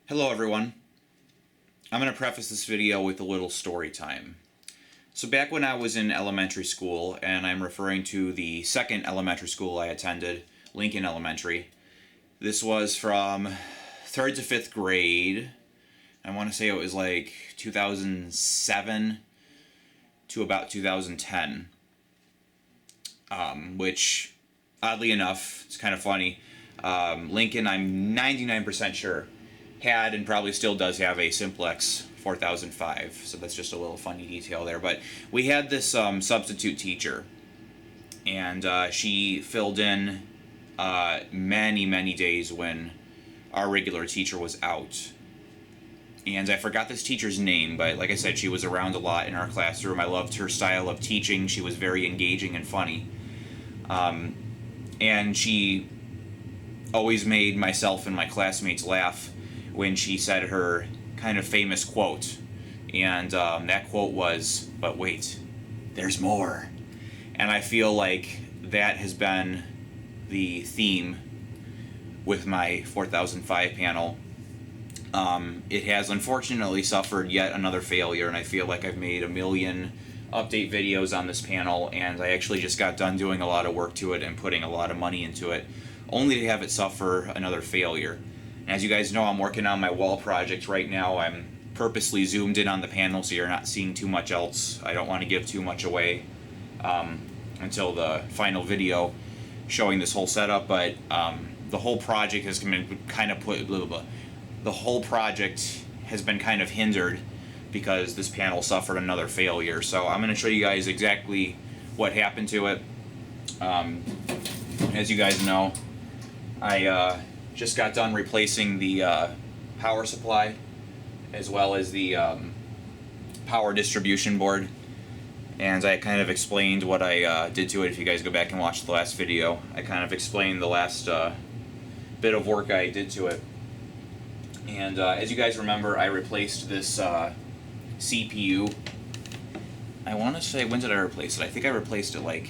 Hello everyone. I'm going to preface this video with a little story time. So back when I was in elementary school, and I'm referring to the second elementary school I attended, Lincoln Elementary. This was from 3rd to 5th grade. I want to say it was like 2007 to about 2010. Which, oddly enough, it's kind of funny. Lincoln, I'm 99% sure, had and probably still does have a Simplex 4005, so that's just a little funny detail there. But we had this substitute teacher, and she filled in many days when our regular teacher was out. And I forgot this teacher's name, but like I said, she was around a lot in our classroom. I loved her style of teaching. She was very engaging and funny. And she always made myself and my classmates laugh when she said her kind of famous quote. And that quote was, "But wait, there's more." And I feel like that has been the theme with my 4005 panel. It has unfortunately suffered yet another failure, and I feel like I've made a million update videos on this panel, and I actually just got done doing a lot of work to it and putting a lot of money into it, only to have it suffer another failure. As you guys know, I'm working on my wall project right now. I'm purposely zoomed in on the panel so you're not seeing too much else. I don't want to give too much away until the final video showing this whole setup, but the whole project has been kind of the whole project has been kind of hindered because this panel suffered another failure. So I'm going to show you guys exactly what happened to it. As you guys know, I just got done replacing the power supply as well as the power distribution board, and I kind of explained what I did to it. If you guys go back and watch the last video, I kind of explained the last bit of work I did to it. And as you guys remember, I replaced this CPU. I want to say, when did I replace it? I think I replaced it like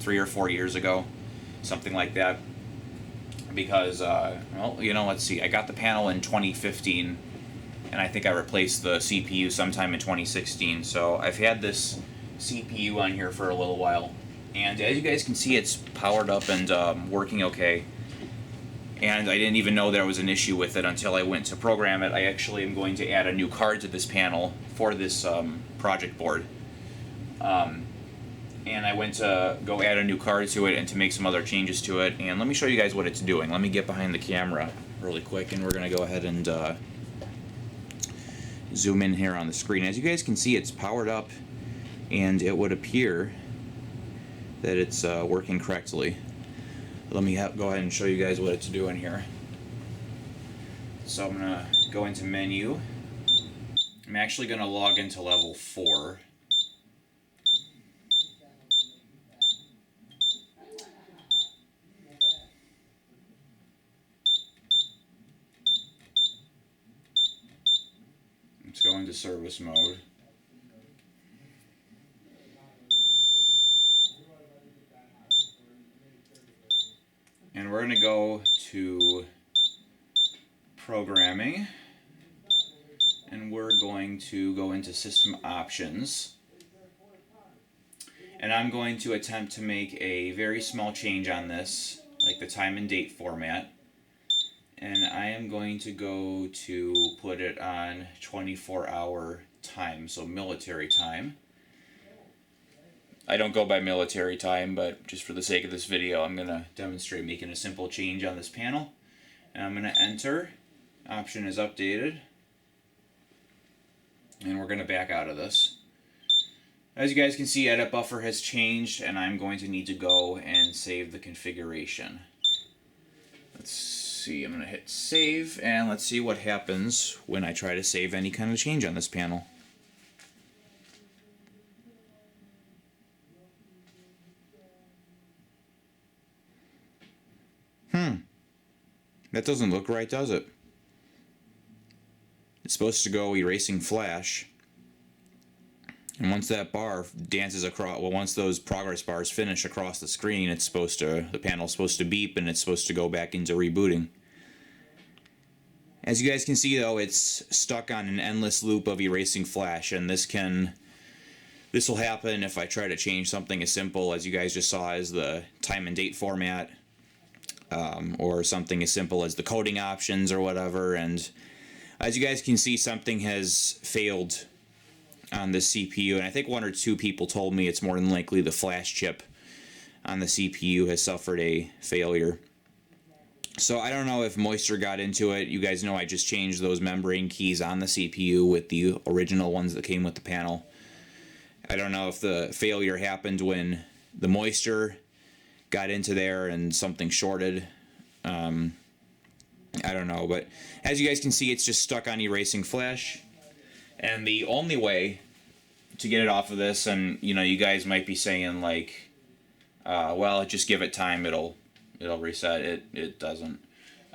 3 or 4 years ago, something like that. Because, well, you know, let's see. I got the panel in 2015, and I think I replaced the CPU sometime in 2016. So I've had this CPU on here for a little while. And as you guys can see, it's powered up and working okay. And I didn't even know there was an issue with it until I went to program it. I actually am going to add a new card to this panel for this project board. And I went to go add a new card to it and to make some other changes to it. And let me show you guys what it's doing. Let me get behind the camera really quick, and we're going to go ahead and zoom in here on the screen. As you guys can see, it's powered up, and it would appear that it's working correctly. Let me go ahead and show you guys what it's doing here. So I'm going to go into menu. I'm actually going to log into level 4. Let's go into service mode. And we're going to go to programming, and we're going to go into system options, and I'm going to attempt to make a very small change on this, like the time and date format, and I am going to go to put it on 24-hour time, so military time. I don't go by military time, but just for the sake of this video, I'm going to demonstrate making a simple change on this panel. And I'm going to enter. Option is updated. And we're going to back out of this. As you guys can see, edit buffer has changed, and I'm going to need to go and save the configuration. Let's see, I'm going to hit save, and let's see what happens when I try to save any kind of change on this panel. That doesn't look right, does it? It's supposed to go erasing flash. And once that bar dances across, well, once those progress bars finish across the screen, the panel's supposed to beep, and it's supposed to go back into rebooting. As you guys can see though, it's stuck on an endless loop of erasing flash, and this will happen if I try to change something as simple as you guys just saw as the time and date format, or something as simple as the coding options or whatever. And as you guys can see, something has failed on this CPU, and I think one or two people told me it's more than likely the flash chip on the CPU has suffered a failure. So I don't know if moisture got into it. You guys know I just changed those membrane keys on the CPU with the original ones that came with the panel. I don't know if the failure happened when the moisture got into there and something shorted. I don't know, but as you guys can see, it's just stuck on erasing flash. And the only way to get it off of this, and you know, you guys might be saying like, well, just give it time, it'll reset. It doesn't.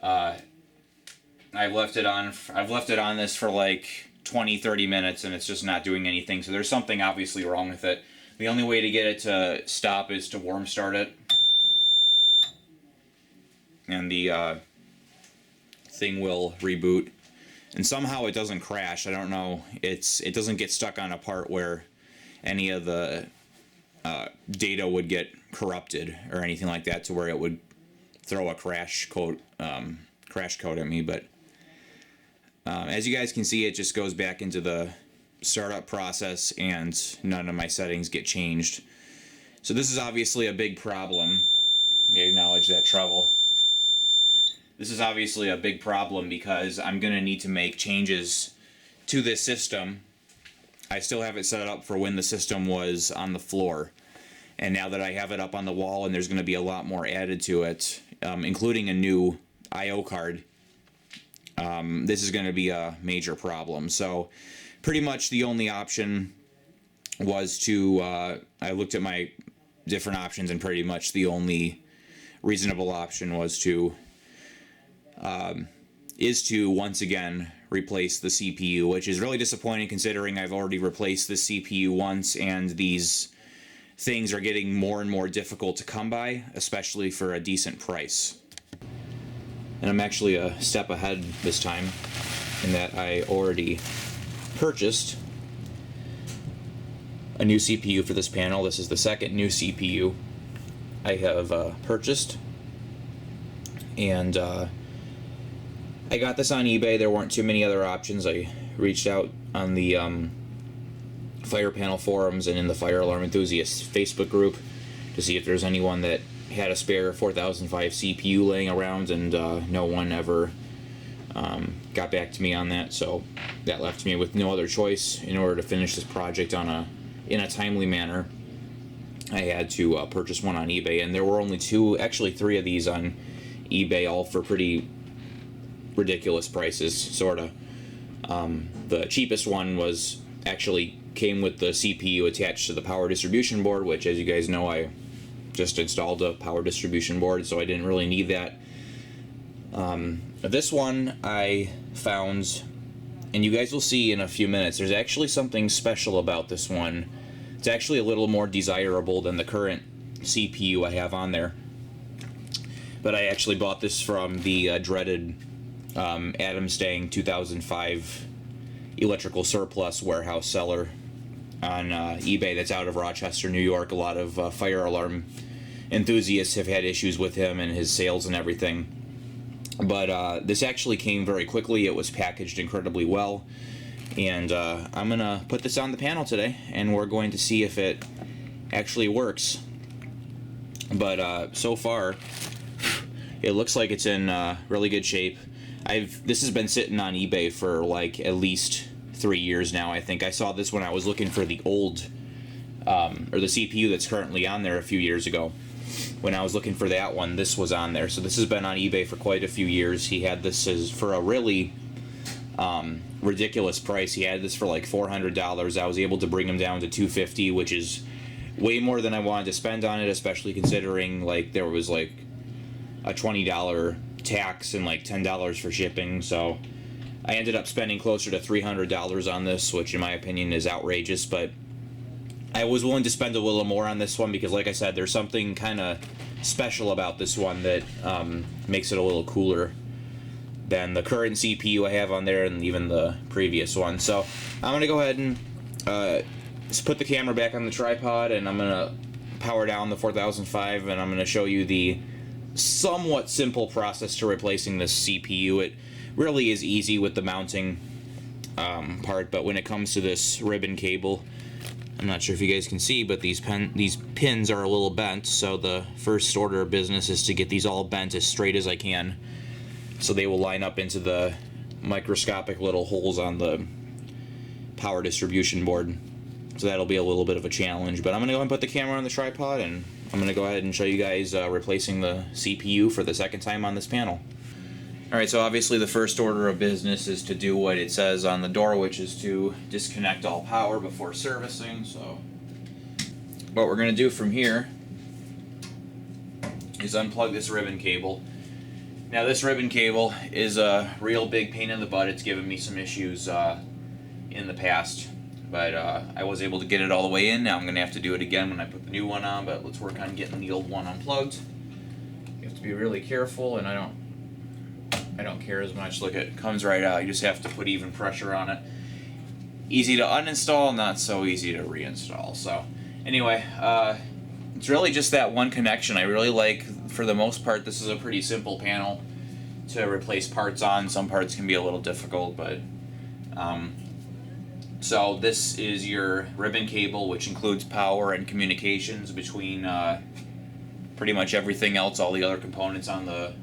I've left it on this for like 20-30 minutes, and it's just not doing anything. So there's something obviously wrong with it. The only way to get it to stop is to warm start it, and the thing will reboot. And somehow it doesn't crash. I don't know. It doesn't get stuck on a part where any of the data would get corrupted or anything like that, to where it would throw a crash code at me. But as you guys can see, it just goes back into the startup process, and none of my settings get changed. So this is obviously a big problem. Let me acknowledge that trouble. This is obviously a big problem because I'm going to need to make changes to this system. I still have it set up for when the system was on the floor. And now that I have it up on the wall, and there's going to be a lot more added to it, including a new I/O card, this is going to be a major problem. So pretty much the only option was to, I looked at my different options, and pretty much the only reasonable option was to once again replace the CPU, which is really disappointing considering I've already replaced the CPU once, and these things are getting more and more difficult to come by, especially for a decent price. And I'm actually a step ahead this time in that I already purchased a new CPU for this panel. This is the second new CPU I have purchased, and I got this on eBay. There weren't too many other options. I reached out on the fire panel forums and in the fire alarm enthusiasts Facebook group to see if there's anyone that had a spare 4005 CPU laying around, and no one ever got back to me on that. So that left me with no other choice. In order to finish this project in a timely manner, I had to purchase one on eBay, and there were only three of these on eBay, all for pretty ridiculous prices, sorta. The cheapest one came with the CPU attached to the power distribution board, which, as you guys know, I just installed a power distribution board, so I didn't really need that. This one I found, and you guys will see in a few minutes, there's actually something special about this one. It's actually a little more desirable than the current CPU I have on there. But I actually bought this from the dreaded Adam Stang 2005 electrical surplus warehouse seller on eBay that's out of Rochester, New York. A lot of fire alarm enthusiasts have had issues with him and his sales and everything. But this actually came very quickly. It was packaged incredibly well. And I'm going to put this on the panel today, and we're going to see if it actually works. But so far, it looks like it's in really good shape. This has been sitting on eBay for like at least 3 years now. I think I saw this when I was looking for the old, or the CPU that's currently on there a few years ago. When I was looking for that one, this was on there. So this has been on eBay for quite a few years. He had this for a really ridiculous price. He had this for like $400. I was able to bring him down to $250, which is way more than I wanted to spend on it, especially considering like there was like a $20 tax and like $10 for shipping. So I ended up spending closer to $300 on this, which in my opinion is outrageous, but I was willing to spend a little more on this one because, like I said, there's something kind of special about this one that makes it a little cooler. than the current CPU I have on there and even the previous one. So I'm going to go ahead and just put the camera back on the tripod, and I'm going to power down the 4005, and I'm going to show you the somewhat simple process to replacing this CPU. It really is easy with the mounting part, but when it comes to this ribbon cable, I'm not sure if you guys can see, but these pins are a little bent, so the first order of business is to get these all bent as straight as I can, so they will line up into the microscopic little holes on the power distribution board. So that'll be a little bit of a challenge, but I'm going to go ahead and put the camera on the tripod, and I'm going to go ahead and show you guys replacing the CPU for the second time on this panel. Alright, so obviously the first order of business is to do what it says on the door, which is to disconnect all power before servicing. So what we're going to do from here is unplug this ribbon cable. Now this ribbon cable is a real big pain in the butt. It's given me some issues in the past, but I was able to get it all the way in. Now I'm going to have to do it again when I put the new one on, but let's work on getting the old one unplugged. You have to be really careful, and I don't care as much. Look, it comes right out. You just have to put even pressure on it. Easy to uninstall, not so easy to reinstall. So anyway, it's really just that one connection. I really like, for the most part, this is a pretty simple panel to replace parts on. Some parts can be a little difficult, but so this is your ribbon cable, which includes power and communications between pretty much everything else, all the other components on the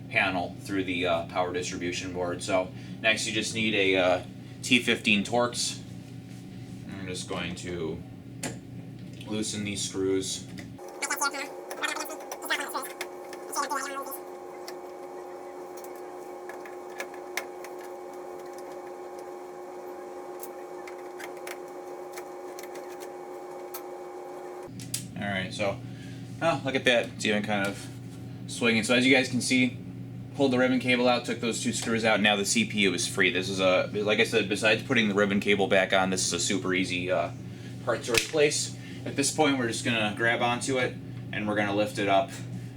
panel through the power distribution board. So next you just need a T15 Torx. I'm just going to loosen these screws. Alright, so look at that, it's even kind of swinging. So as you guys can see, pulled the ribbon cable out, took those two screws out, now the CPU is free. This is a, like I said, besides putting the ribbon cable back on, this is a super easy part to replace. At this point we're just going to grab onto it and we're going to lift it up.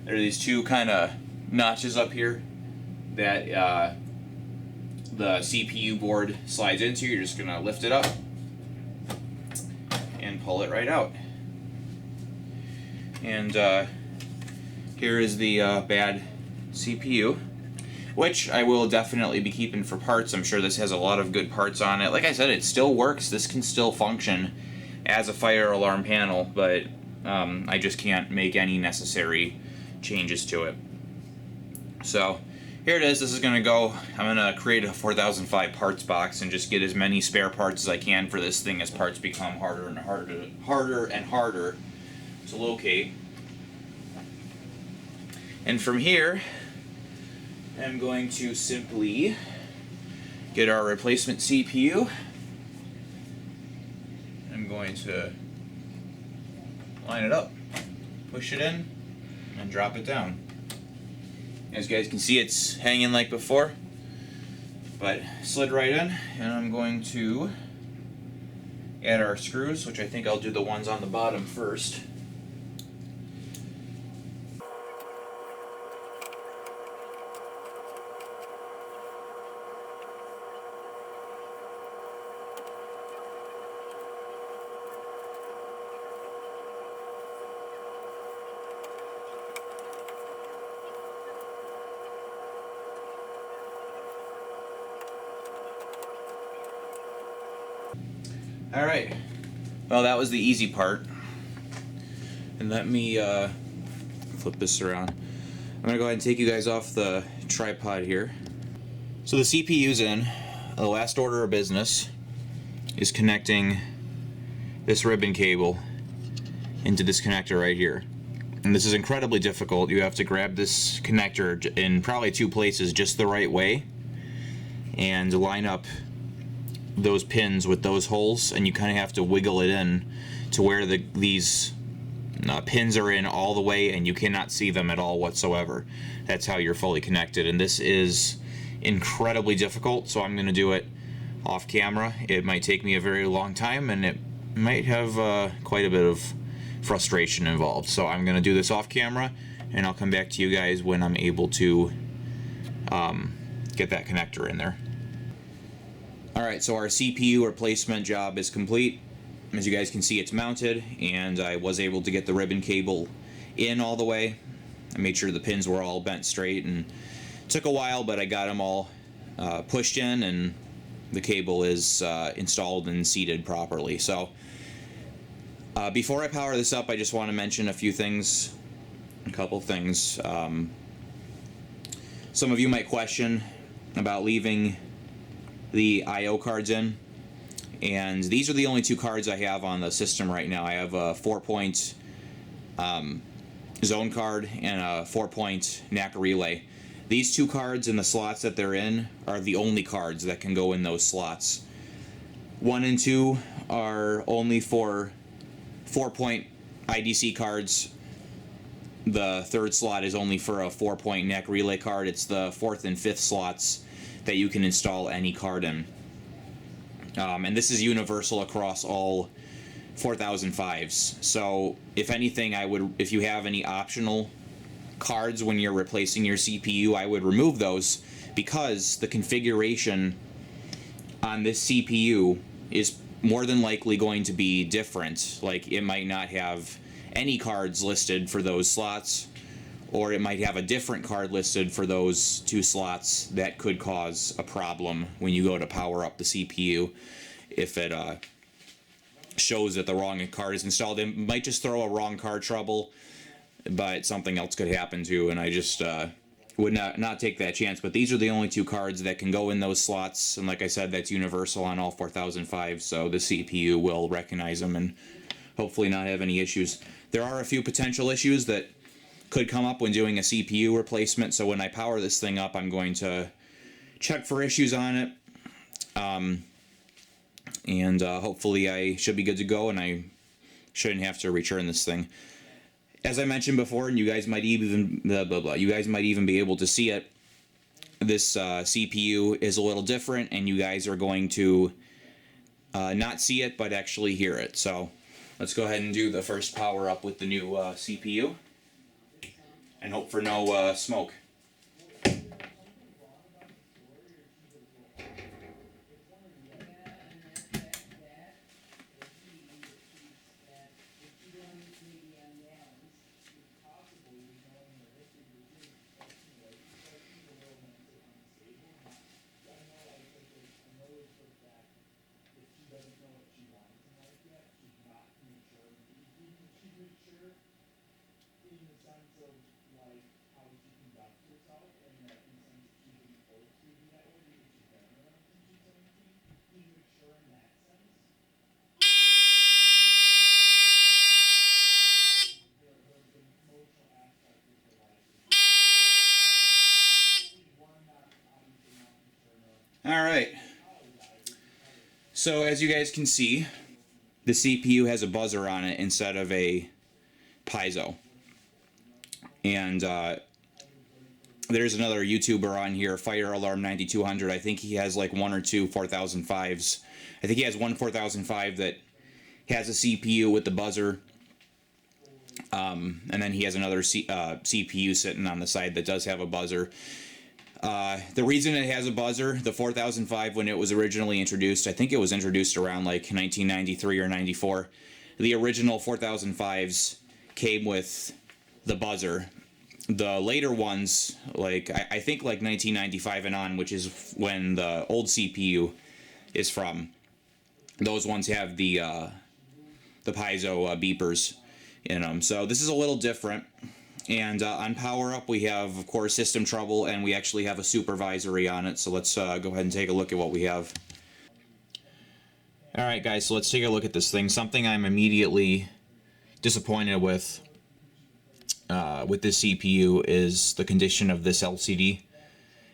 There are these two kind of notches up here that the CPU board slides into. You're just going to lift it up and pull it right out. And here is the bad CPU, which I will definitely be keeping for parts. I'm sure this has a lot of good parts on it. Like I said, it still works. This can still function as a fire alarm panel, but I just can't make any necessary changes to it. So here it is. This is going to go, I'm going to create a 4005 parts box and just get as many spare parts as I can for this thing as parts become harder and harder to locate. And from here, I'm going to simply get our replacement CPU. I'm going to line it up, push it in, and drop it down. As you guys can see, it's hanging like before, but slid right in. And I'm going to add our screws, which I think I'll do the ones on the bottom first. Alright, well that was the easy part. And let me flip this around. I'm going to go ahead and take you guys off the tripod here. So the CPU's in. The last order of business is connecting this ribbon cable into this connector right here. And this is incredibly difficult. You have to grab this connector in probably two places just the right way and line up those pins with those holes, and you kind of have to wiggle it in to where these pins are in all the way and you cannot see them at all whatsoever. That's how you're fully connected, and this is incredibly difficult, so I'm going to do it off camera. It might take me a very long time and it might have quite a bit of frustration involved, so I'm going to do this off camera and I'll come back to you guys when I'm able to get that connector in there. Alright, so our CPU replacement job is complete. As you guys can see, it's mounted, and I was able to get the ribbon cable in all the way. I made sure the pins were all bent straight, and it took a while, but I got them all pushed in, and the cable is installed and seated properly. So before I power this up, I just want to mention a few things, a couple things. Some of you might question about leaving the I/O cards in, and these are the only two cards I have on the system right now. I have a 4-point zone card and a 4-point NAC relay. These two cards and the slots that they're in are the only cards that can go in those slots. 1 and 2 are only for 4-point IDC cards. The third slot is only for a 4-point NAC relay card. It's the 4th and 5th slots that you can install any card in. And this is universal across all 4005s. So if anything, if you have any optional cards when you're replacing your CPU, I would remove those, because the configuration on this CPU is more than likely going to be different. Like, it might not have any cards listed for those slots, or it might have a different card listed for those two slots that could cause a problem when you go to power up the CPU. If it shows that the wrong card is installed, it might just throw a wrong card trouble, but something else could happen too, and I just would not take that chance. But these are the only two cards that can go in those slots, and like I said, that's universal on all 4005, so the CPU will recognize them and hopefully not have any issues. There are a few potential issues that could come up when doing a CPU replacement, so when I power this thing up, I'm going to check for issues on it, and hopefully I should be good to go, and I shouldn't have to return this thing. As I mentioned before, and you guys might even you guys might even be able to see it, this CPU is a little different, and you guys are going to not see it, but actually hear it. So let's go ahead and do the first power up with the new CPU, and hope for no smoke. Alright, so as you guys can see, the CPU has a buzzer on it instead of a piezo. And there's another YouTuber on here, Fire Alarm 9200. I think he has like 1 or 2 4005s. I think he has one 4005 that has a CPU with the buzzer. And then he has another CPU sitting on the side that does have a buzzer. The reason it has a buzzer, the 4005, when it was originally introduced, I think it was introduced around like 1993 or 94. The original 4005s came with the buzzer. The later ones, like I think like 1995 and on, which is when the old CPU is from, those ones have the piezo beepers in them. So this is a little different. And on power up, we have, of course, system trouble, and we actually have a supervisory on it. So let's go ahead and take a look at what we have. Alright guys, so let's take a look at this thing. Something I'm immediately disappointed with this CPU is the condition of this LCD.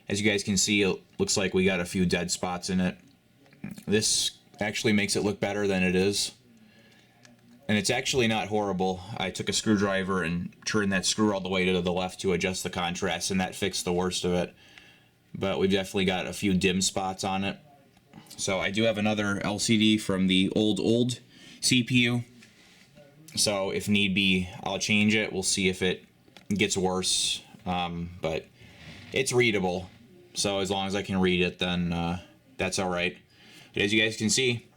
As you guys can see, it looks like we got a few dead spots in it. This actually makes it look better than it is. And it's actually not horrible. I took a screwdriver and turned that screw all the way to the left to adjust the contrast, and that fixed the worst of it. But we've definitely got a few dim spots on it. So I do have another LCD from the old CPU. So if need be, I'll change it. We'll see if it gets worse. But it's readable. so as long as I can read it, then that's alright. But as you guys can see,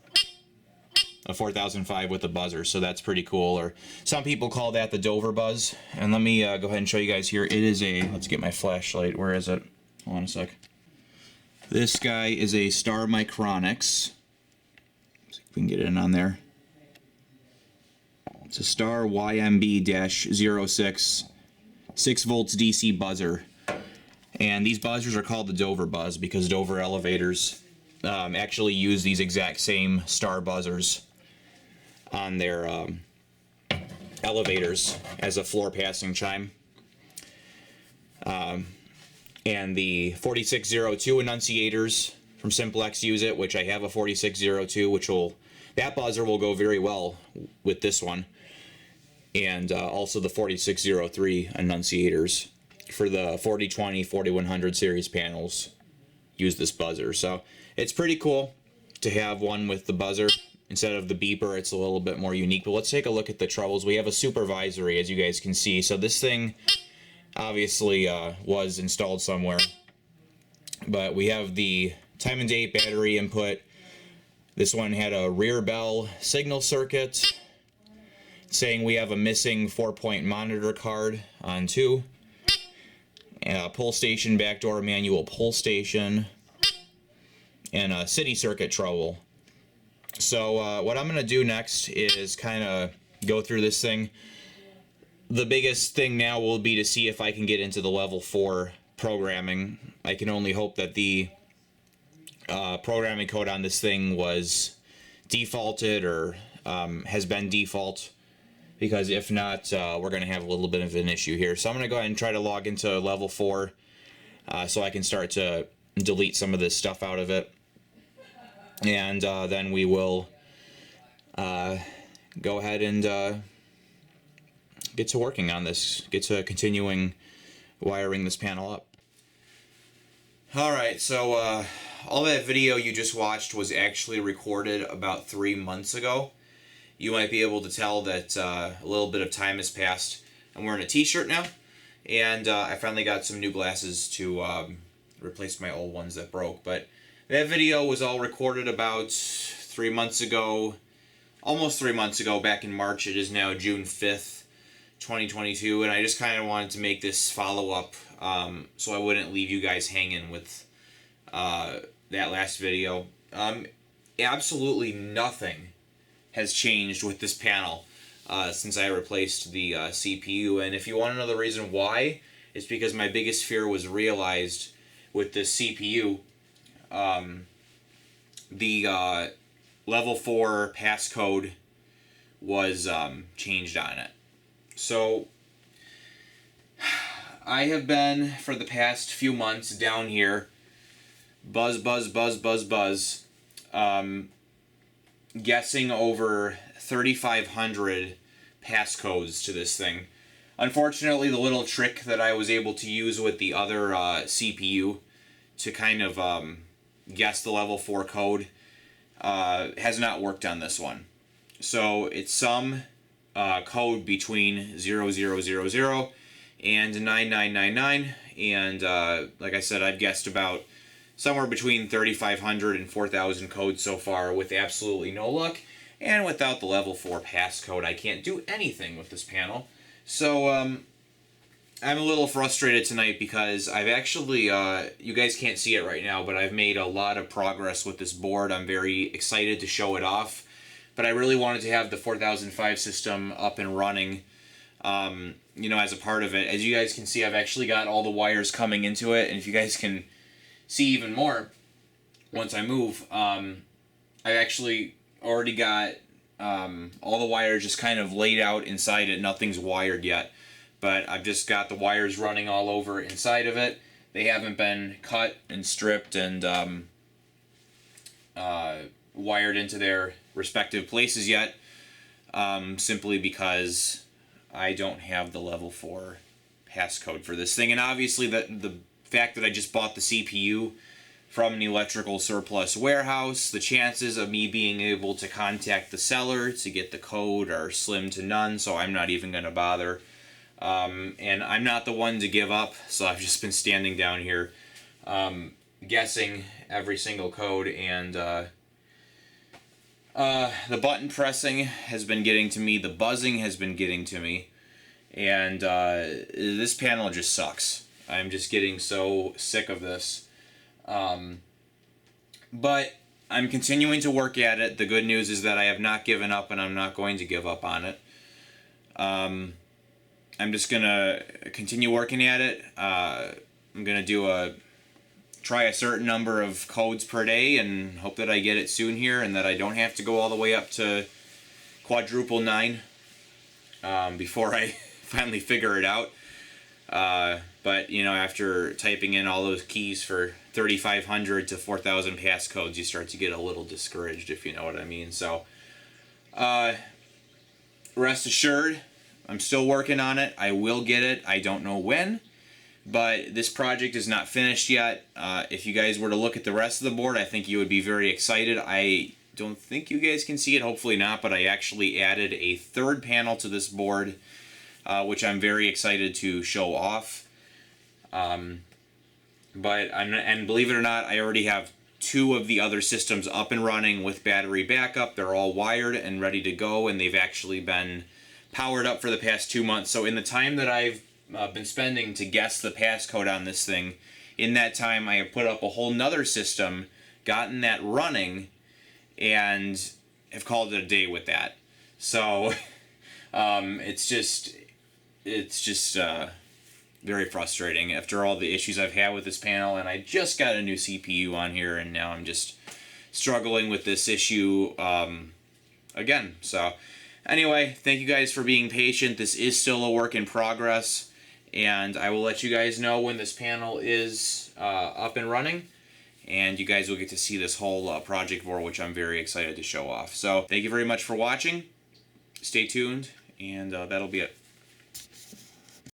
a 4005 with a buzzer, so that's pretty cool. Or some people call that the Dover buzz. And let me go ahead and show you guys here. It is a, let's get my flashlight, where is it? Hold on a sec. This guy is a Star Micronics. Let's see if we can get it in on there. It's a Star YMB-06 6 volts DC buzzer. And these buzzers are called the Dover buzz because Dover elevators actually use these exact same Star buzzers on their elevators as a floor passing chime. And the 4602 enunciators from Simplex use it, which I have a 4602, which will, that buzzer will go very well with this one. And also the 4603 enunciators for the 4020, 4100 series panels use this buzzer. So it's pretty cool to have one with the buzzer instead of the beeper. It's a little bit more unique. But let's take a look at the troubles. We have a supervisory, as you guys can see. So this thing obviously was installed somewhere. But we have the time and date battery input. This one had a rear bell signal circuit saying we have a missing 4-point monitor card on 2. Pull station, backdoor manual pull station, and a city circuit trouble. So what I'm going to do next is kind of go through this thing. The biggest thing now will be to see if I can get into the level 4 programming. I can only hope that the programming code on this thing was defaulted or has been default, because if not, we're going to have a little bit of an issue here. So I'm going to go ahead and try to log into level 4 so I can start to delete some of this stuff out of it. And then we will go ahead and get to working on this, get to continuing wiring this panel up. Alright, so all that video you just watched was actually recorded about 3 months ago. You might be able to tell that a little bit of time has passed. I'm wearing a t-shirt now, and I finally got some new glasses to replace my old ones that broke. But that video was all recorded about 3 months ago, almost 3 months ago, back in March. It is now June 5th, 2022, and I just kind of wanted to make this follow-up so I wouldn't leave you guys hanging with that last video. Absolutely nothing has changed with this panel since I replaced the CPU, and if you want to know the reason why, it's because my biggest fear was realized with this CPU. The level 4 passcode was changed on it. So I have been, for the past few months, down here, buzz, guessing over 3,500 passcodes to this thing. Unfortunately, the little trick that I was able to use with the other CPU to kind of guess the level 4 code has not worked on this one. So it's some code between 0000 and 9999, and like I said, I've guessed about somewhere between 3,500 and 4,000 codes so far with absolutely no luck. And without the level 4 passcode, I can't do anything with this panel. So I'm a little frustrated tonight because I've actually, you guys can't see it right now, but I've made a lot of progress with this board. I'm very excited to show it off. But I really wanted to have the 4005 system up and running, you know, as a part of it. As you guys can see, I've actually got all the wires coming into it, and if you guys can see even more once I move, I actually already got all the wires just kind of laid out inside it. Nothing's wired yet, but I've just got the wires running all over inside of it. They haven't been cut and stripped and wired into their respective places yet, simply because I don't have the level 4 passcode for this thing. And obviously the fact that I just bought the CPU from an electrical surplus warehouse, the chances of me being able to contact the seller to get the code are slim to none, so I'm not even going to bother. And I'm not the one to give up, so I've just been standing down here guessing every single code, and the button pressing has been getting to me, the buzzing has been getting to me, and this panel just sucks. I'm just getting so sick of this. But I'm continuing to work at it. The good news is that I have not given up, and I'm not going to give up on it. I'm just going to continue working at it. I'm going to try a certain number of codes per day and hope that I get it soon here, and that I don't have to go all the way up to quadruple 9 before I finally figure it out. But, you know, after typing in all those keys for 3,500 to 4,000 passcodes, you start to get a little discouraged, if you know what I mean. So, rest assured, I'm still working on it. I will get it. I don't know when, but this project is not finished yet. If you guys were to look at the rest of the board, I think you would be very excited. I don't think you guys can see it, hopefully not, but I actually added a third panel to this board, which I'm very excited to show off. And believe it or not, I already have 2 of the other systems up and running with battery backup. They're all wired and ready to go, and they've actually been powered up for the past 2 months. So in the time that I've been spending to guess the passcode on this thing, in that time I have put up a whole nother system, gotten that running, and have called it a day with that. So it's just very frustrating after all the issues I've had with this panel, and I just got a new CPU on here, and now I'm just struggling with this issue again. So anyway, thank you guys for being patient. This is still a work in progress, and I will let you guys know when this panel is up and running, and you guys will get to see this whole project board, which I'm very excited to show off. So thank you very much for watching. Stay tuned, and that'll be it.